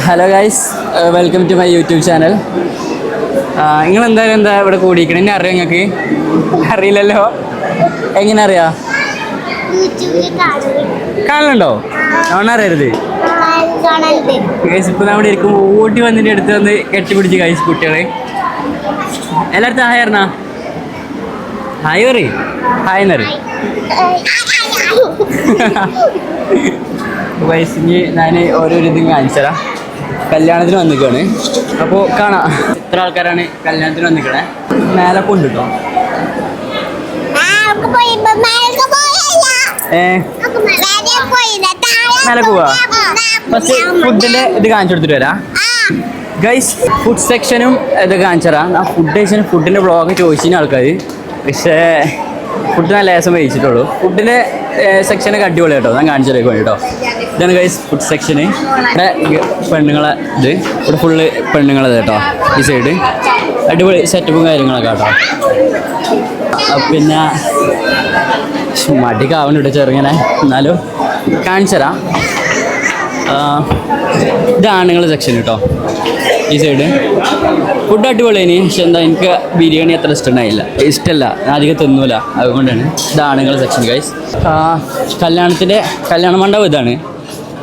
Hello guys, welcome to my YouTube channel. നിങ്ങൾ എന്തായാലും ഇവിടെ കൂടിയിരിക്കണം. എന്നെ അറിയാം? നിങ്ങൾക്ക് അറിയില്ലല്ലോ. എങ്ങനെ അറിയാ? കാണലുണ്ടോ? കാണാറിയരുത് ഗൈസ്. ഇപ്പം നമ്മുടെ ഇരിക്കും ഓടി വന്നിട്ട് അടുത്ത് വന്ന് കെട്ടിപ്പിടിച്ച് ഗൈസ് കുട്ടികളെ എല്ലായിടത്തും ഹായ് അറിഞ്ഞാ? ഹായ് പറ, ഹായ് എന്നറി ഗൈസ്. ഇനി ഞാൻ ഓരോരോ ഇതും കാണിച്ചുതരാം. കല്യാണത്തിന് വന്നിക്കാണ്. അപ്പോൾ കാണാം എത്ര ആൾക്കാരാണ് കല്യാണത്തിന് വന്നിക്കണേ. മേലെ കൊണ്ടിട്ടോ. മേലെ പോവാ. ഫസ്റ്റ് ഫുഡിന്റെ ഇത് കാണിച്ചു കൊടുത്തിട്ട് വരാം ഗൈസ്. ഫുഡ് സെക്ഷനും ഇത് കാണിച്ചുതരാം. ആ ഫുഡിന്റെ ബ്ലോഗ് ചോദിച്ചിന് ആൾക്കാർ, പക്ഷേ ഫുഡ് നല്ല ലേസം കഴിച്ചിട്ടുള്ളൂ. ഫുഡിന്റെ സെക്ഷനൊക്കെ അടിപൊളി കേട്ടോ. ഞാൻ കാണിച്ചു തരാൻ വേണ്ടി കേട്ടോ. ഇതാണ് ഗൈസ് ഫുഡ് സെക്ഷന്. ഇവിടെ പെണ്ണുങ്ങളെ ഇത്, ഇവിടെ ഫുള്ള് പെണ്ണുങ്ങളത് കേട്ടോ. ഈ സൈഡ് അടിപൊളി സെറ്റപ്പും കാര്യങ്ങളൊക്കെ കേട്ടോ. പിന്നെ മടിക്കാവുന്നുണ്ട് ചെറുങ്ങനെ, എന്നാലും കാണിച്ചു തരാം. ഇത് ആണുങ്ങൾ സെക്ഷൻ കേട്ടോ. ഈ സൈഡ് ഫുഡ് അടിപൊളിയാണ്. പക്ഷെ എന്താ, എനിക്ക് ബിരിയാണി അത്ര ഇഷ്ടമുണ്ടായില്ല, ഇഷ്ടമല്ല, ഞാൻ അധികം തിന്നൂല, അതുകൊണ്ടാണ്. ഇത് ആണുങ്ങൾ സെക്ഷൻ ഗൈസ്. കല്യാണ മണ്ഡപം ഇതാണ്.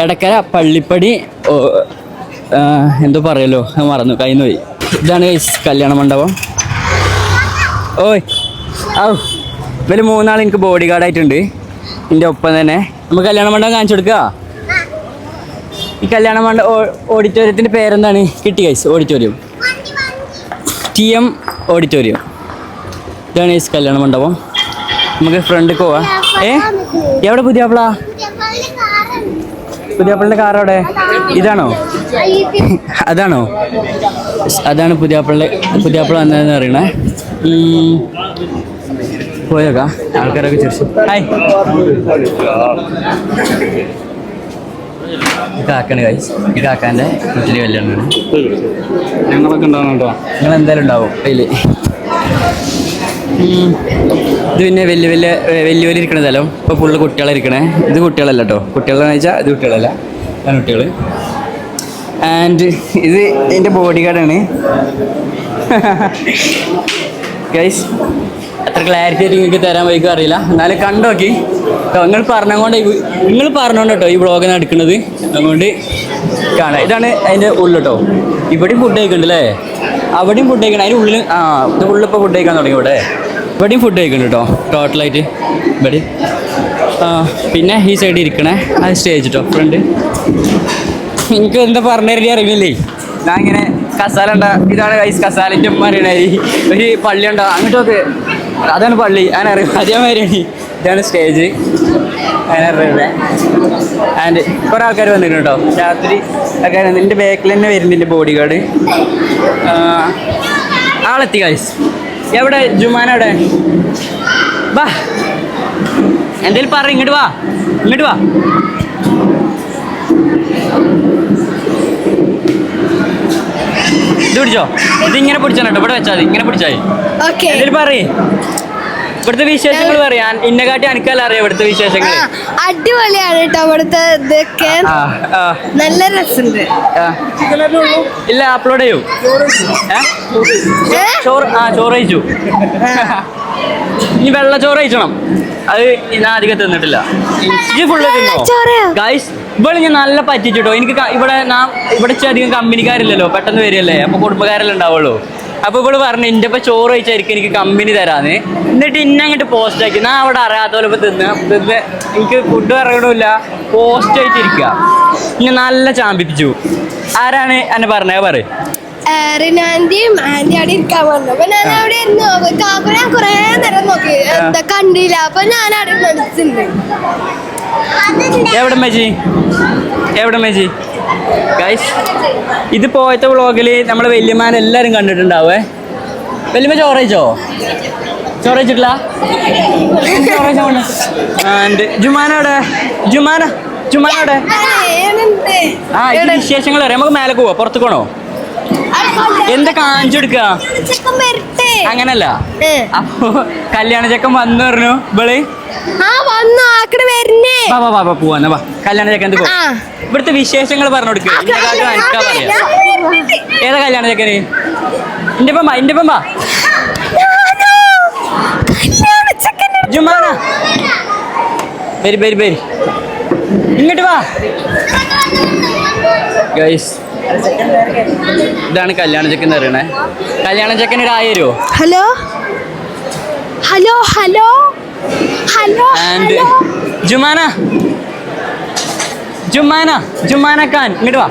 എടക്കര പള്ളിപ്പടി എന്തോ പറയല്ലോ, മറന്നു, കയ്യിൽ പോയി. ഇതാണ് ഗൈസ് കല്യാണ മണ്ഡപം. ഓയ് ഇവര് മൂന്നാൾ എനിക്ക് ബോഡി ഗാർഡായിട്ടുണ്ട് എൻ്റെ ഒപ്പം തന്നെ. നമുക്ക് കല്യാണ മണ്ഡപം കാണിച്ചു കൊടുക്കുക. ഈ കല്യാണ മണ്ഡപം ഓഡിറ്റോറിയത്തിൻ്റെ പേരെന്താണ്? കിട്ടി ഗൈസ്, ഓഡിറ്റോറിയം, TM ഓഡിറ്റോറിയം. ഇതാണ് ഗൈസ് കല്യാണ മണ്ഡപം. നമുക്ക് ഫ്രണ്ടിൽ പോവാം. എവിടെ പുതിയാപ്പിളിൻ്റെ കാർ അവിടെ? ഇതാണോ? അതാണോ? അതാണ് പുതിയാപ്പിള വന്നതെന്ന് പറയണേ. പോയേക്കാം. ആൾക്കാരൊക്കെ ചോദിച്ചു ഹായ്. കാക്കാണ് ഗൈസ്. ഈ കാക്കാൻ്റെ വീട്ടിൽ കല്യാണമാണ്. ഞങ്ങളൊക്കെ ഉണ്ടാവണം കേട്ടോ. നിങ്ങൾ എന്തായാലും ഉണ്ടാവും അതിൽ. ഇത് പിന്നെ വലിയ ഇരിക്കണ സ്ഥലം. ഇപ്പോൾ ഫുള്ള് കുട്ടികളിരിക്കണേ. ഇത് കുട്ടികളല്ല കേട്ടോ. കുട്ടികളെന്ന് വെച്ചാൽ ഇത് കുട്ടികളല്ല, ഞാൻ കുട്ടികൾ. ആൻഡ് ഇത് എൻ്റെ ബോഡി ഗാർഡാണ് ഗൈസ്. അത്ര ക്ലാരിറ്റി ആയിട്ട് നിങ്ങൾക്ക് തരാൻ വൈകും അറിയില്ല, എന്നാലും കണ്ടു നോക്കി. നിങ്ങൾ പറഞ്ഞോണ്ട് കേട്ടോ ഈ വ്ളോഗ് നടക്കുന്നത്, അതുകൊണ്ട് കാണാം. ഇതാണ് അതിൻ്റെ ഉള്ളിൽ കേട്ടോ. ഇവിടെയും ഫുഡ് കഴിക്കുന്നുണ്ട് അല്ലേ? അവിടെയും ഫുഡ് കഴിക്കണം. അതിൻ്റെ ഉള്ളിൽ ഇത് ഉള്ളിൽ ഇപ്പോൾ ഫുഡ് കഴിക്കാൻ തുടങ്ങി. ഇവിടെയും ഫുഡ് കഴിക്കുന്നുണ്ട് കേട്ടോ ടോട്ടലായിട്ട്. ഇവിടെ പിന്നെ ഈ സൈഡിൽ ഇരിക്കണേ അത് സ്റ്റേജ് കേട്ടോ. ഫ്രണ്ട് എനിക്ക് എന്താ പറഞ്ഞു അറിയില്ലേ. ഞാൻ ഇങ്ങനെ കസാല ഉണ്ടാ. ഇതാണ് ഗൈസ് കസാലിൻ്റെ ഉമ്മ അറിയണ ഒരു പള്ളി ഉണ്ടോ അങ്ങോട്ടൊക്കെ, അതാണ് പള്ളി. അതിനറിയാം, അതേമാതിരിയാണ്. ഇതാണ് സ്റ്റേജ്, അതിനറിയണേ. ആൻഡ് കുറേ ആൾക്കാർ വന്നിട്ടുണ്ട് കേട്ടോ. രാത്രി ഒക്കെ എൻ്റെ ബാക്കിൽ തന്നെ വരുന്നുണ്ട് ബോഡി ഗാർഡ്. ആളെത്തി ഗൈസ്. എവിടെ ജുമാന? എവിടെ? വാ, എന്തേലും പറ. ഇങ്ങോട്ട് വാ. ഇത് പിടിച്ചോ. ഇതിങ്ങനെ പിടിച്ചാൽ കേട്ടോ. ഇവിടെ വെച്ചാൽ മതി. ഇങ്ങനെ പിടിച്ചാൽ മതി. എന്തേലും പറയേ. ഇവിടുത്തെ വിശേഷങ്ങൾ പറയാൻ ഇന്നെക്കാട്ടി എനിക്കല്ല അറിയാം. ഇവിടുത്തെ വിശേഷങ്ങൾ അടിപൊളിയാണ് കേട്ടോ. ഇവിടുത്തെ ഇതൊക്കെ നല്ല രസമുണ്ട്. ഇല്ല, അപ്ലോഡ് ചെയ്യൂ. ചോറ് കഴിച്ചു. ഇനി വെള്ളച്ചോറ് കഴിച്ചണം. അത് ഞാൻ അധികം തിന്നിട്ടില്ല. ഇത് ഫുള്ള് തിന്നോ ഗൈസ്? ഇവിടെ ഞാൻ നല്ല പറ്റിച്ചിട്ടോ. എനിക്ക് ഇവിടെ അധികം കമ്പനിക്കാരില്ലല്ലോ, പെട്ടെന്ന് വരികയല്ലേ, അപ്പോൾ കുടുംബക്കാരെല്ലാം ഉണ്ടാവുള്ളൂ. അപ്പോൾ ഇവിടെ പറഞ്ഞു എൻ്റെ ഇപ്പോൾ ചോറ് കഴിച്ചായിരിക്കും എനിക്ക് കമ്പനി തരാന്ന്. എന്നിട്ട് ഇന്നെ അങ്ങോട്ട് പോസ്റ്റ് ആക്കി. ഞാൻ അവിടെ അറിയാത്ത പോലെ ഇപ്പോൾ തിന്ന് എനിക്ക് ഫുഡ് ഇറങ്ങണമില്ല, പോസ്റ്റ് ആയിട്ടിരിക്കുക. ഇനി നല്ല ചാമ്പിപ്പിച്ചു. ആരാണ് എന്നെ പറഞ്ഞത്? പറയും. റിനാന്റിയും ആന്റി അവിടെ ഇരിക്കാൻ പറഞ്ഞു. അപ്പൊ ഞാൻ അവിടെ ഇരുന്ന് കാക്കുനെ കുറെ നേരം നോക്കി, എന്താ കണ്ടില്ല. അപ്പൊ ഞാൻ അവിടെ മനസ്സിലുണ്ട്. എവിടെ മേജി ഗൈസ്? ഇത് പോയത്തെ വ്ളോഗിൽ നമ്മളെ വല്യമാൻ എല്ലാവരും കണ്ടിട്ടുണ്ടാവേ. വല്യമ്മ ചോറ് കഴിച്ചിട്ടില്ല? ജുമാനോടെ വിശേഷങ്ങൾ അറിയാം. നമുക്ക് മേലെ പോവാ. പുറത്തേക്ക് പോണോ? എന്താ കാണിച്ചു കൊടുക്കുക? അങ്ങനല്ല. അപ്പൊ കല്യാണ ചെക്കൻ വന്നു പറഞ്ഞു ഇവള് ആ വന്നു ആക്കടെ വരുന്നേ. പോവാ വാ. കല്യാണ ചെക്കൻ്റെ പോ. ഇവിടുത്തെ വിശേഷങ്ങൾ പറഞ്ഞു കൊടുക്കുക. ഏതാ കല്യാണ ചെക്കന്? ഇന്റെ പമ്പാ ജുമാന ബരി ഇങ്ങോട്ട് വാ ഗൈസ്. ഇതാണ് കല്യാണ ചെക്കൻ അറിയണേ. കല്യാണ ചെക്കൻ ഒരു 1000 രൂപ. Hello hello hello hello and Jumana Khan ഇങ്ങോട്ട് വാ.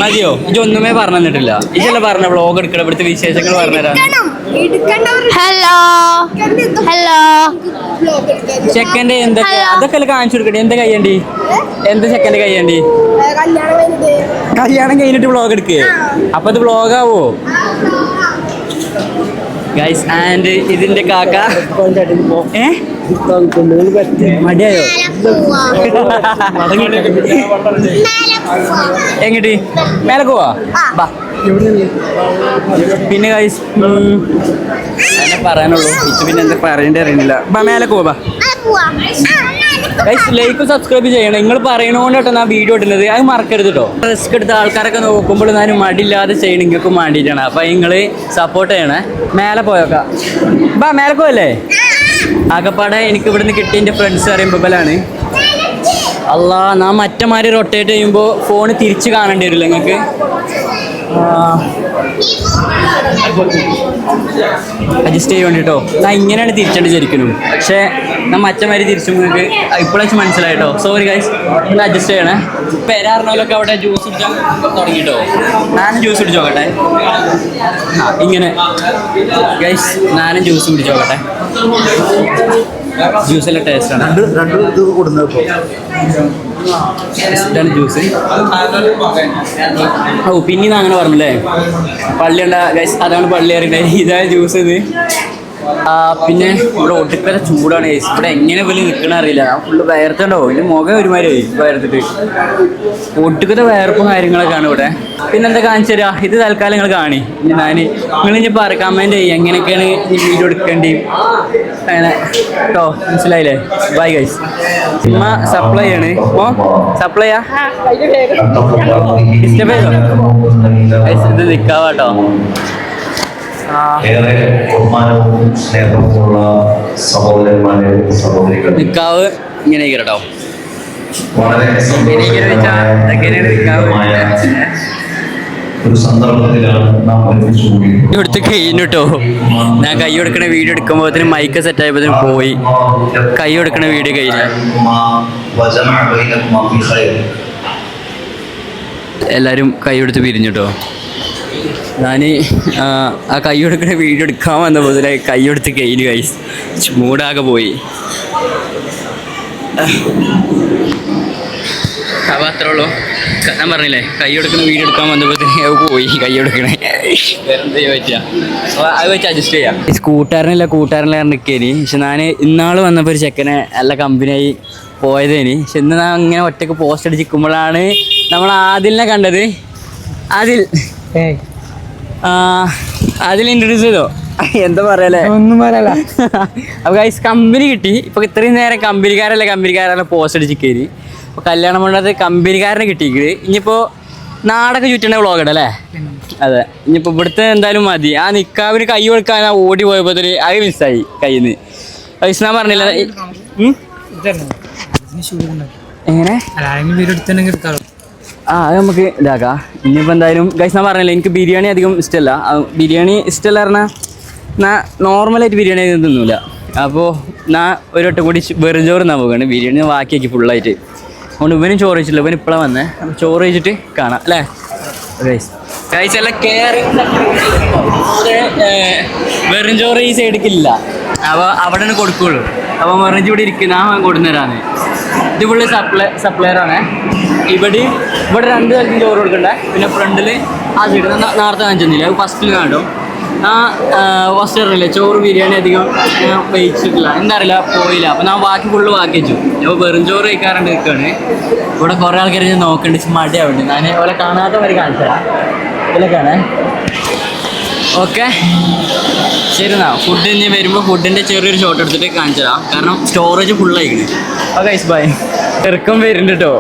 മതിയോ? ഇതൊന്നുമേ പറഞ്ഞു തന്നിട്ടില്ല. ഇതല്ല പറഞ്ഞ വ്ളോഗ് എടുക്കണം, ഇവിടുത്തെ വിശേഷങ്ങൾ പറഞ്ഞുതരാം. ഹലോ ഹലോ ചെക്കൻ്റെ എന്തൊക്കെ അതൊക്കെ അല്ല കാണിച്ചു കൊടുക്കട്ടെ. എന്താ കയ്യണ്ടി? എന്താ ചെക്കൻ്റെ കയ്യണ്ടി? കല്യാണം കഴിഞ്ഞിട്ട് വ്ളോഗ് എടുക്കേ? അപ്പൊ അത് വ്ളോഗാവോ ഗൈസ്? ആൻഡ് ഇതിന്റെ കാക്ക മടിയായോ? എങ്ങോട്ട്? മേലെ പോവാ. പിന്നെ ഗൈസ് അങ്ങനെ പറയാനുള്ളൂ. ഇത് പിന്നെ എന്താ പറയേണ്ടി അറിയണില്ല. മേലെ പോവാ ഗൈസ്. ലൈക്കും സബ്സ്ക്രൈബ് ചെയ്യണം. നിങ്ങൾ പറയണോണ്ട് ഞാൻ വീഡിയോ ഇടുന്നത്. അത് മറക്കരുത് കേട്ടോ. റിസ്ക് എടുത്ത ആൾക്കാരൊക്കെ നോക്കുമ്പോൾ ഞാൻ മടിയില്ലാതെ ചെയ്യണം. നിങ്ങൾക്കും വേണ്ടിയിട്ടാണ്. അപ്പൊ നിങ്ങൾ സപ്പോർട്ട് ചെയ്യണേ. മേലെ പോയേക്കാം. മേലെ പോയല്ലേ? ആകപ്പാടെ എനിക്ക് ഇവിടുന്ന് കിട്ടിയ എൻ്റെ ഫ്രണ്ട്സ് അറിയുമ്പോഴാണ് അല്ലാ. ഞാൻ മറ്റമാര് റൊട്ടേറ്റ് ചെയ്യുമ്പോൾ ഫോണ് തിരിച്ച് കാണേണ്ടി വരില്ല നിങ്ങൾക്ക്. അഡ്ജസ്റ്റ് ചെയ്യാൻ വേണ്ടിട്ടോ ഞാൻ ഇങ്ങനെയാണ് തിരിച്ചേണ്ടി ശരിക്കും. പക്ഷേ ഞാൻ മറ്റമാര് തിരിച്ചു നിങ്ങൾക്ക് ഇപ്പോഴേക്ക് മനസ്സിലായിട്ടോ. സോറി ഗൈസ്, ഒന്ന് അഡ്ജസ്റ്റ് ചെയ്യണേ. പെരാറിനോലൊക്കെ അവിടെ ജ്യൂസ് കുടിക്കാൻ തുടങ്ങിട്ടോ. ഞാനും ജ്യൂസ് കുടിച്ചോക്കട്ടെ. ഇങ്ങനെ ഗൈസ് ഞാനും ജ്യൂസ് കുടിച്ചോക്കട്ടെ. ജ്യൂസിലെ ടേസ്റ്റാണ്. ഇതാണ് ജ്യൂസ്. ഓ പിന്നെ അങ്ങനെ പറഞ്ഞല്ലേ പള്ളിയുണ്ട ഗൈസ്. അതാണ് പള്ളി അറിയണ്ടേ. ഇതാണ് ജ്യൂസ്. ഇത് പിന്നെ ഇവിടെ ഒടുക്കത്തെ ചൂടാണ് ഗൈസ്. ഇവിടെ എങ്ങനെ പോലെ നിൽക്കണ അറിയില്ല. ഫുള്ള് വയർത്തുണ്ടോ? ഇതിൻ്റെ മുഖം ഒരുമാതിരി വയർത്തിട്ട് ഒടുക്കത്തെ വയർപ്പും കാര്യങ്ങളൊക്കെയാണ് ഇവിടെ. പിന്നെന്താ കാണിച്ചു തരാ? ഇത് തൽക്കാലം നിങ്ങൾ കാണി. നിങ്ങളിനി കമൻറ്റ് ചെയ്യും എങ്ങനെയൊക്കെയാണ് ഈ വീഡിയോ എടുക്കേണ്ടി അങ്ങനെ കേട്ടോ. മനസ്സിലായില്ലേ? Bye guys. സിനിമ സപ്ലൈ ആണ്. ഓ സപ്ലൈയാ ഇഷ്ടപ്പെട്ടോ ഗൈസ്? ഇത് നിൽക്കാവാട്ടോ. നിക്കാവ് ഇങ്ങനെ കേട്ടോ. ഇവിടുത്തെ കഴിഞ്ഞു കേട്ടോ. ഞാൻ കൈ കൊടുക്കണ വീഡിയോ എടുക്കുമ്പോഴത്തേനും മൈക്ക് സെറ്റ് ആയപ്പോഴത്തേനും പോയി. കൈ കൊടുക്കണ വീഡിയോ കഴിഞ്ഞ എല്ലാവരും കൈ കൊടുത്ത് പിരിഞ്ഞു കേട്ടോ. ഞാൻ ആ കൈ കൊടുക്കണ വീഡിയോ എടുക്കാൻ വന്നപ്പോൾ കൈ കൊടുത്ത് കഴിഞ്ഞു ഗൈസ്. മൂടാകെ പോയി. അപ്പോൾ അത്രേ ഉള്ളൂ. ഞാൻ പറഞ്ഞില്ലേ കൈ കൊടുക്കുന്ന വീഡിയോ എടുക്കാൻ വന്നപ്പോഴത്തേക്ക് പോയി കൈ കൊടുക്കണേ. വേറെന്താ പറ്റുക? അപ്പോൾ അത് വെച്ച് അഡ്ജസ്റ്റ് ചെയ്യാം. ഈ കൂട്ടുകാരനില്ല നിൽക്കേനി. പക്ഷെ ഞാൻ ഇന്നാൾ വന്നപ്പോൾ ഒരു ചെക്കനെ നല്ല കമ്പനിയായി പോയതേനി. പക്ഷെ ഇന്ന് ഞാൻ അങ്ങനെ ഒറ്റയ്ക്ക് പോസ്റ്റ് അടിച്ചിരിക്കുമ്പോഴാണ് നമ്മൾ ആദിലിനെ കണ്ടത്. അതിൽ ഇൻട്രൊഡ്യൂസ് ചെയ്തോ? എന്താ പറയല്ലേ? ഒന്നും പറയല. അപ്പോൾ ഗൈസ് കമ്പനി കിട്ടി. ഇപ്പോൾ ഇത്രയും നേരം കമ്പനിക്കാരല്ല പോസ്റ്റ് അടിച്ചിരിക്കേനി. അപ്പോൾ കല്യാണം കൊണ്ടത് കമ്പനിക്കാരനെ കിട്ടിയിരിക്കുന്നത്. ഇനിയിപ്പോൾ നാടൊക്കെ ചുറ്റേണ്ട വ്ളോഗ് ഉണ്ടല്ലേ? അതെ. ഇനിയിപ്പോൾ ഇവിടുത്തെ എന്തായാലും മതി. ആ നിക്കാവിന് കൈ കൊടുക്കാൻ ഓടി പോയപ്പോൾ അത് മിസ്സായി കയ്യിൽ നിന്ന്. ഗൈസ് ഞാൻ പറഞ്ഞില്ല എങ്ങനെ അത് നമുക്ക് ഇതാക്കാം. ഇനിയിപ്പോൾ എന്തായാലും ഗൈസ് ഞാൻ പറഞ്ഞില്ല എനിക്ക് ബിരിയാണി അധികം ഇഷ്ടമല്ല. ബിരിയാണി ഇഷ്ടമല്ല പറഞ്ഞാൽ ഞാൻ നോർമലായിട്ട് ബിരിയാണി തിന്നില്ല. അപ്പോൾ ഞാൻ ഒരു വട്ടം കൂടി വെറും ചോറ് എന്നാ പോകുകയാണ്. ബിരിയാണി ബാക്കിയാക്കി ഫുള്ളായിട്ട്. അതുകൊണ്ട് ഇവനും ചോറ് കഴിച്ചില്ല. ഇവൻ ഇപ്പോഴാണ് വന്നത്. അപ്പോൾ ചോറ് കഴിച്ചിട്ട് കാണാം അല്ലേ ഗൈസ്? എല്ലാം കെയറിങ്. വെറും ചോറ് ഈ സൈഡിക്കില്ല. അപ്പോൾ അവിടെ നിന്ന് കൊടുക്കുള്ളൂ. അപ്പോൾ വെറും ഇവിടെ ഇരിക്കുന്ന കൊടുന്നേരാണ്. ഇത് ഫുള്ള് സപ്ലയറാണ്. ഇവിടെ 2 തരത്തിൽ ചോറ് കൊടുക്കണ്ടേ. പിന്നെ ഫ്രണ്ടിൽ ആ സൈഡ് നേരത്തെ കാണിച്ചില്ല. അത് ഫസ്റ്റിൽ കണ്ടോ. ഫസ്റ്റ് അറിയില്ല ചോറ് ബിരിയാണി അധികം കഴിച്ചിട്ടില്ല. എന്താ അറിയില്ല പോയില്ല. അപ്പോൾ ഞാൻ ഫുള്ള് ബാക്കി വെച്ചു. അപ്പോൾ വെറും ചോറ് കഴിക്കാറുണ്ട് നിൽക്കുകയാണ്. ഇവിടെ കുറേ ആൾക്കാർ ഞാൻ നോക്കണ്ട്. മടിയാവുന്നുണ്ട്. ഞാൻ ഓലെ കാണാത്ത വരെ കാണിച്ചു തരാം. ഇതിലൊക്കെയാണേ. ഓക്കെ ശരി എന്നാ. ഫുഡ് ഇനി വരുമ്പോൾ ഫുഡിൻ്റെ ചെറിയൊരു ഷോട്ട് എടുത്തിട്ട് കാണിച്ചു തരാം. കാരണം സ്റ്റോറേജ് ഫുള്ളായിക്കണ്. Okay guys bye. ഇറക്കം വരുന്നുണ്ട് കേട്ടോ.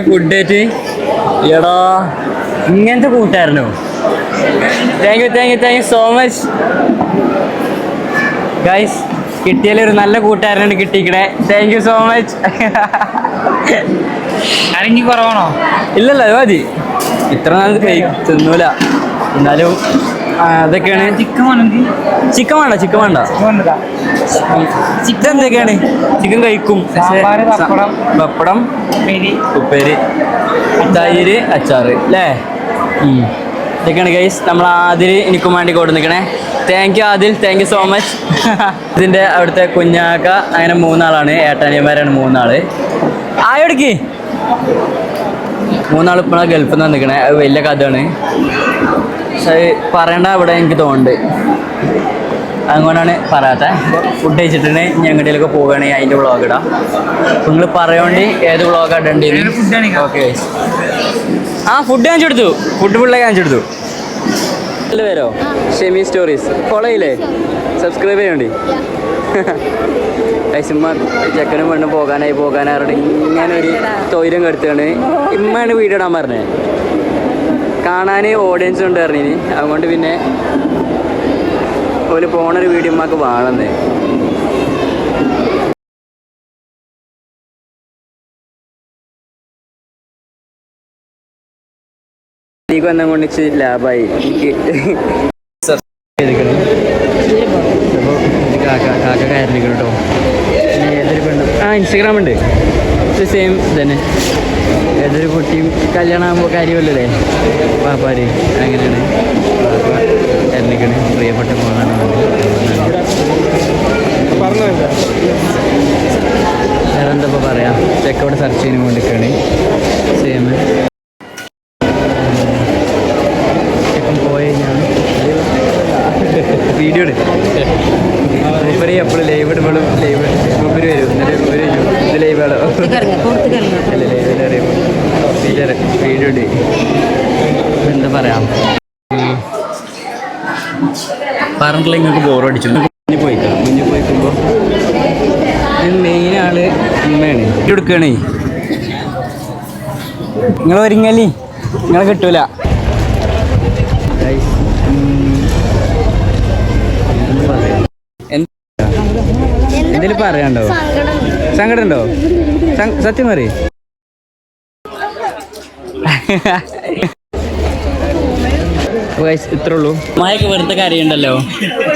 ഫുഡ് ആയിട്ട് എടാ ഇങ്ങനത്തെ കൂട്ടായിരുന്നു. Thank you so much guys. കിട്ടിയാലൊരു നല്ല കൂട്ടുകാരനാണ് കിട്ടിക്കണേ. Thank you so much. അരങ്ങി കുറവാണോ? ഇല്ലല്ല അത് മതി. ഇത്ര നാൾ തിന്നൂല. എന്നാലും അതൊക്കെയാണ്. ചിക്കൻ വേണ്ട ചിക്കൻ എന്തൊക്കെയാണ്? ചിക്കൻ കഴിക്കും. പപ്പടം, ഉപ്പേരി, തൈര്, അച്ചാറ് അല്ലേ? ഇതൊക്കെയാണ് ഗൈസ്. നമ്മൾ ആദിൽ എനിക്കും വേണ്ടി കൊണ്ട് നിൽക്കണേ. Thank you Adil, thank you so much. ഇതിൻ്റെ അവിടുത്തെ കുഞ്ഞാക്ക അങ്ങനെ 3 ആളാണ്. ഏട്ടാനിയന്മാരാണ് 3 ആള്. ആയോടിക്ക് 3 ആൾ ഇപ്പോഴാണ് ഗൾഫിൽ നിന്ന് നിൽക്കണേ. അത് വലിയ കഥയാണ്. പക്ഷെ അത് പറയണ്ട ഇവിടെ എനിക്ക് തോന്നുന്നുണ്ട്. അതുകൊണ്ടാണ് പറയാത്ത. ഫുഡ് കഴിച്ചിട്ടുണ്ട്. ഇനി എങ്ങോട്ടേലൊക്കെ പോവുകയാണെങ്കിൽ അതിൻ്റെ വ്ളോഗ് ഇടാം. നിങ്ങൾ പറയോണ്ട് ഏത് വ്ളോഗാണ് ഇടേണ്ടത്? ഓക്കെ. ഫുഡ് കാണിച്ചു കൊടുത്തു. ഫുഡ് ഫുള്ളായി കാണിച്ചു കൊടുത്തു. പേരോ ഷെമി സ്റ്റോറീസ് ഫോളോ ചെയ്യില്ലേ? സബ്സ്ക്രൈബ് ചെയ്യണ്ടി. ഇമ്മ ചെക്കനും പെണ്ണും പോകാനായിട്ട് ഇങ്ങനെ ഒരു തൊയിരം കെടുത്തുകൊണ്ട് ഇമ്മയാണ് വീഡിയോ ഇടാൻ പറഞ്ഞത്. കാണാൻ ഓഡിയൻസ് ഉണ്ട് പറഞ്ഞിന്. അതുകൊണ്ട് പിന്നെ ഒരു പോണൊരു വീഡിയോ ഉമ്മക്ക് വേണമെന്ന്. എനിക്ക് വന്നാൽ കൊണ്ട് ലാഭമായി. കാക്ക കയറിയിരിക്കണം കേട്ടോ. ഏതൊരു പെണ്ണും ഇൻസ്റ്റഗ്രാം ഉണ്ട്. സെയിം തന്നെ. ഏതൊരു കുട്ടിയും കല്യാണം ആകുമ്പോൾ കാര്യമല്ലേ പാപ്പാര്. അങ്ങനെയാണ് പാപ്പ കയറിയിരിക്കണ്. പ്രിയപ്പെട്ട മോളാണ്. വേറെ എന്താ പറയാ? ചെക്കോട് സെർച്ച് ചെയ്യാൻ വേണ്ടിയിട്ടാണ്. സെയിം വീഡിയോ മൂപ്പര് എപ്പോഴും ലൈവ് ഇടുമ്പോഴും മൂപ്പര് വരും. എന്നിട്ട് ഒരു ഇത് ലൈവ് ആണോ അല്ല ലൈവിൽ അറിയുമ്പോൾ ടീച്ചർ വീഡിയോ ഇട്. എന്താ പറയാ പറഞ്ഞിട്ടില്ല. നിങ്ങൾക്ക് ബോറടിച്ചു. മുന്നിൽ പോയിക്കുമ്പോൾ മെയിൻ ആള് ഉമ്മയാണ്. വീഡിയോ എടുക്കുകയാണേ. നിങ്ങൾ ഒരുങ്ങലി നിങ്ങളെ കിട്ടൂല. എന്തേലും പറയാണ്ടോ? സങ്കടം ഉണ്ടോ? സത്യം പറ. ഇത്രേ ഉള്ളൂ. മഴയൊക്കെ വെറുതെ കാര്യമുണ്ടല്ലോ.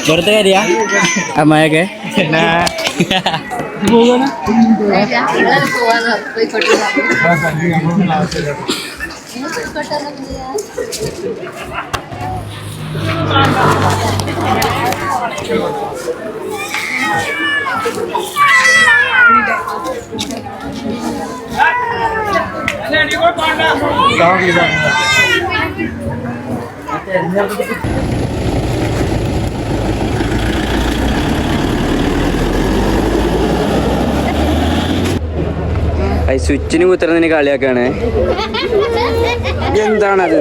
വെറുതെ കാര്യ മഴയൊക്കെ. സ്വിച്ചിന് കുത്തുന്നതിന് കളിയാക്കാണ്. എന്താണത്?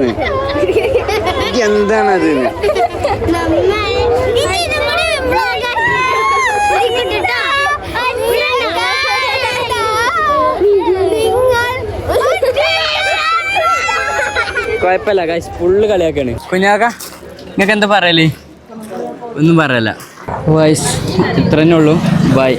കുഴപ്പമില്ല ഗൈസ്. ഫുള്ള് കളിയാക്കാണ്. കുഞ്ഞാക്ക നിങ്ങൾക്ക് എന്താ പറയല്? ഒന്നും പറയല്ല. ഗൈസ് ഇത്ര തന്നെ ഉള്ളൂ. ബൈ.